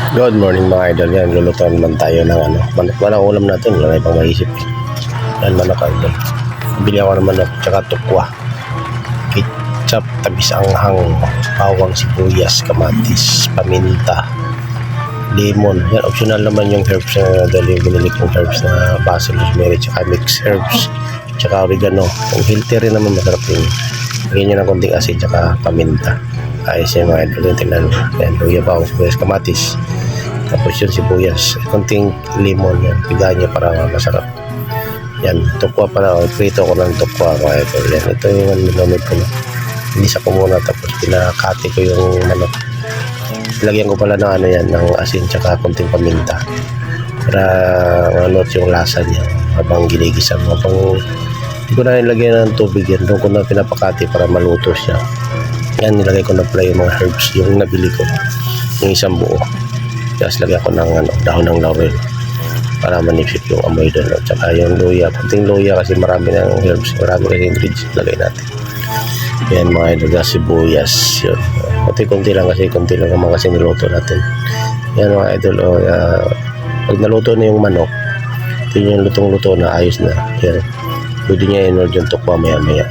Good morning mga idol. Yan, lulutuan naman tayo ng manok. Manok ulam natin. Wala na ibang maisip. Yan, manok idol. Bili ako ng manok, tsaka tukwa. Ketchup, tabis anghang, bawang, sibuyas, kamatis, paminta, lemon. Yan, optional naman yung herbs na dahil yung binili kong herbs na basil, rosemary, tsaka mixed herbs, tsaka oregano. Kung healthy rin naman, masarap yun. Lagyan nyo ng konting asin, tsaka paminta. Ayos yung mga idol. Yung tingnan mo. Yan, luya, bawang, sibuyas, kamatis. Tapos yun sibuyas. Konting lemon yan. Pigaan nyo para masarap. Yan, tukwa pala. Prito ko ng tukwa mga idol. Yan, ito yung nilomit ko na. Inisa ko muna. Tapos pinakati ko yung manok. Lagyan ko pala ng yan, ng asin tsaka konting paminta. Para manot yung lasa niya. Habang ginigisan mo. Habang hindi ko na nilagyan ng tubig yan. Doon ko na pinapakati para maluto siya. Yan, nilagay ko na pala yung mga herbs, yung nabili ko, yung isang buo. Tapos lagyan ko ng dahon ng laurel para manipsip yung amoy doon. At saka yung luya, kunting luya kasi marami ng herbs, marami kasi ingredients lagay natin. Yan mga idol, sibuyas, yun. Kunti-kunti lang naman kasi niluto natin. Yan mga idol, pag naluto na yung manok, ito yung lutong-luto na, ayos na. Yan, pwede niya inord yung tukwa maya-maya.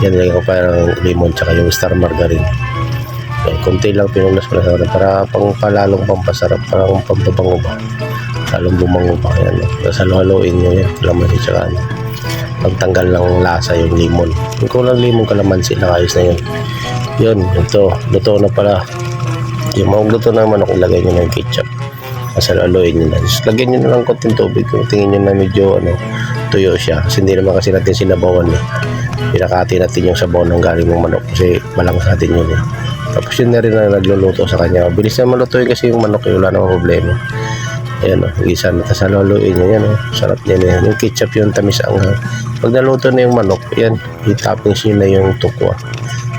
Yan, nilagay ko pa ng lemon tsaka yung star margarine. Yan, kunti lang pinunas ko na para palalong pampasarap, parang pampabango ba, lalong bumango pa. Yan, halo-haloin nyo yan, kalamansi tsaka pagtanggal ng lasa yung lemon. Kung lang lemon, kalamansi lang, ayos na yun. Yun, ito, luto na pala. Yung magluto na manok, ilagay nyo ng ketchup. Halo-haloin nyo na. Just lagyan nyo na lang konting tubig kung tingin nyo na medyo tuyo siya. Kasi hindi naman kasi natin sinabawan pinakati natin yung sabaw ng galing ng manok kasi malangos natin yun Tapos yun na rin na nagluluto sa kanya. Bilis na malutuin kasi yung manok, wala namang problema. Ayan gisa na, tapos haluluin nyo yan sarap niya yung ketchup, yung tamis anghang. Pag naluto na yung manok, yan, i-toppings nyo na yung tukwa.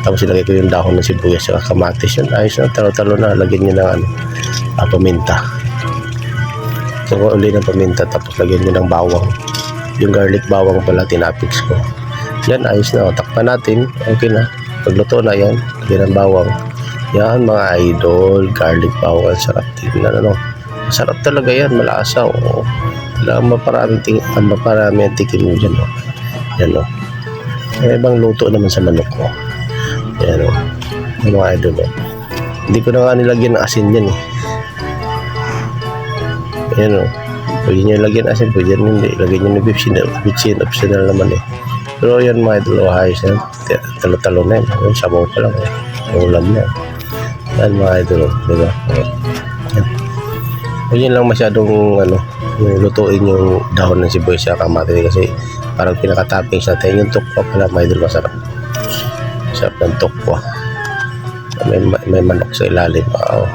Tapos ilagay ko yung dahon ng sibuyas at kamatis. Yun, ayos na, talo-talo na. Lagyan nyo ng paminta. So uli ng paminta, tapos lagyan nyo ng bawang. Yung garlic bawang pala, tinapix ko. Yan, ayos na. Takpan natin. Okay na. Pagluto na yan. Lagyan ng bawang. Yan, mga idol. Garlic bawang. Sarap. Tingnan, Sarap talaga yan. Malasa. Maparami ang tikim mo dyan. Yan, May ibang luto naman sa manok ko. Yan, Yan, mga idol. Hindi ko na nga nilagyan ng asin yan, Yan, Pwede nyo lagyan asin. Pwede nyo hindi. Lagyan nyo ng bitsin. Optional naman, Pero yan mga idol, ayos na. Talo-talo na yun. Sabaw pa lang. Ulam na. Yan mga idol. Diba? Yan. O yun lang masyadong lutuin yung dahon ng sibuyas sa kamatis kasi parang pinaka-toppings natin. Yung tukwa pala mga idol, masarap. Masarap ng tukwa. May manok sa ilalim. Wow.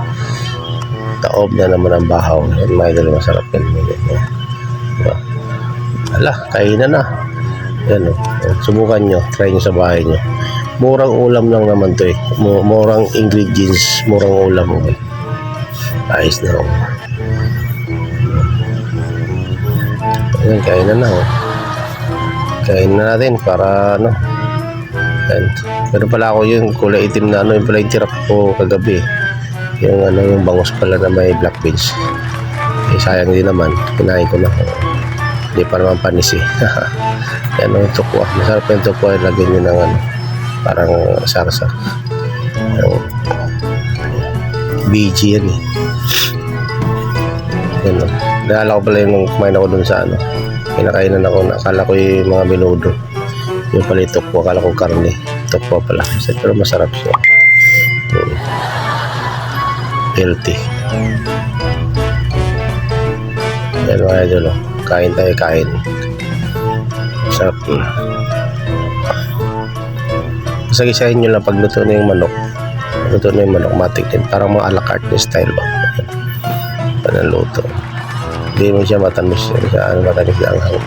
Taob na naman ang bahaw. Yan mga idol, masarap yan. Diba? Ala, kainan na. Yan subukan nyo, try nyo sa bahay nyo. Murang ulam lang naman to murang ingredients, murang ulam ayos na Ayan, kain na kain na natin para Ayan. Pero pala ako yung kulay itim na yung pala yung tirap ko kagabi yung bangus pala na may black beans sayang din naman, kinain ko na hindi pa naman panis Yan yung tukwa. Masarap yung tukwa. Lagyan nyo ng parang sarsa. BG yan Yan Naalala ko pala yung kumain ako dun sa kinakainan ako. Nakala ko yung mga menudo. Yung pala yung tukwa. Akala ko karne. Tukwa pala. Pero masarap siya. Healthy. Yan mga idol. Kain tayo, kain. Sarap. Sagisahin nyo lang pagluto na yung manok. Luto na yung manok, matik din. Parang mga a la carte style ba. Panaluto. Hindi mo siya matamis. Matamis na anghang.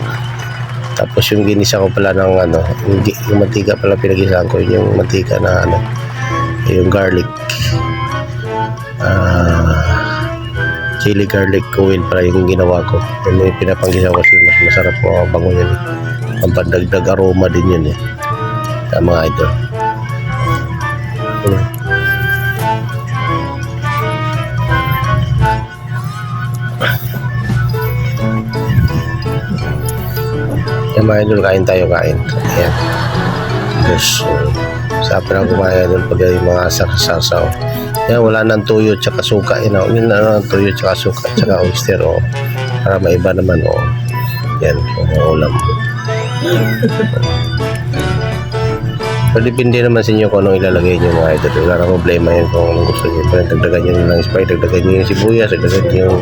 Tapos yung ginisa ko pala ng yung mantika pala pinagisahan ko. Yung mantika na yung garlic. Chili garlic oil pala yung ginawa ko. Yung pinapanggisa ko kasi mas masarap po bango yun. Ang pandagdag aroma din yun sa mga idol. Yan mga idol, kain tayo, kain. Ayan. Tapos, sabi na kumain idol pag yung mga sarsasaw. Yan, wala nang tuyo tsaka suka. Yan, yun na lang tuyo tsaka suka tsaka oyster. O, para maiba naman. O, yan, ulam. Pero depende naman sa inyo kung anong ilalagay nyo mga idol. Wala na problema yun kung anong gusto nyo. Pero dagdagan nyo ng spice, dagdagan nyo yung sibuyas, dagdagan nyo yung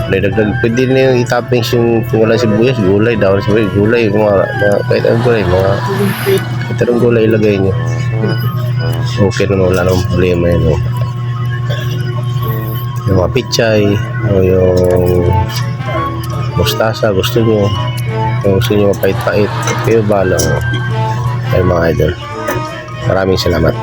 pwede na yung itoppings yung kung walang sibuyas, gulay, daw sibuyas, gulay, kahit anong gulay, kahit anong gulay ilagay nyo. Okay naman, wala namang problema yun. No? Yung mga pichay, o yung mustasa, gusto nyo. Kung gusto nyo mapait-pait, kayo balang. Ay mga idol. Maraming salamat.